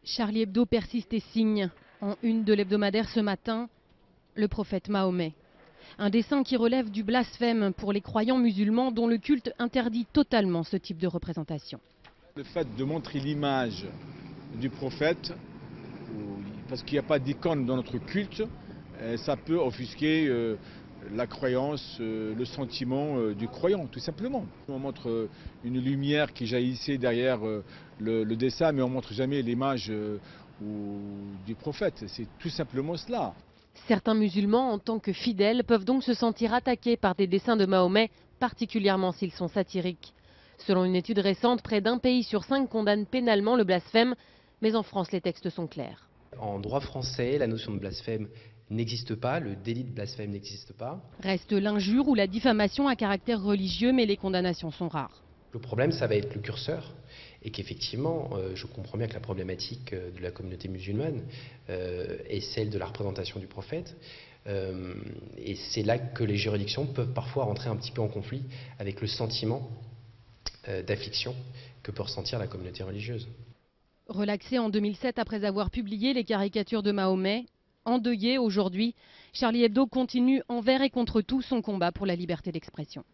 Charlie Hebdo persiste et signe. En une de l'hebdomadaire ce matin, le prophète Mahomet. Un dessin qui relève du blasphème pour les croyants musulmans dont le culte interdit totalement ce type de représentation. Le fait de montrer l'image du prophète, parce qu'il n'y a pas d'icône dans notre culte, ça peut offusquer la croyance, le sentiment du croyant, tout simplement. On montre une lumière qui jaillissait derrière le dessin, mais on ne montre jamais l'image du prophète. C'est tout simplement cela. Certains musulmans, en tant que fidèles, peuvent donc se sentir attaqués par des dessins de Mahomet, particulièrement s'ils sont satiriques. Selon une étude récente, près d'un pays sur 5 condamne pénalement le blasphème, mais en France, les textes sont clairs. En droit français, la notion de blasphème n'existe pas, le délit de blasphème n'existe pas. Reste l'injure ou la diffamation à caractère religieux, mais les condamnations sont rares. Le problème, ça va être le curseur, et qu'effectivement, je comprends bien que la problématique de la communauté musulmane est celle de la représentation du prophète, et c'est là que les juridictions peuvent parfois rentrer un petit peu en conflit avec le sentiment d'affliction que peut ressentir la communauté religieuse. Relaxé en 2007 après avoir publié les caricatures de Mahomet, endeuillé aujourd'hui, Charlie Hebdo continue envers et contre tout son combat pour la liberté d'expression.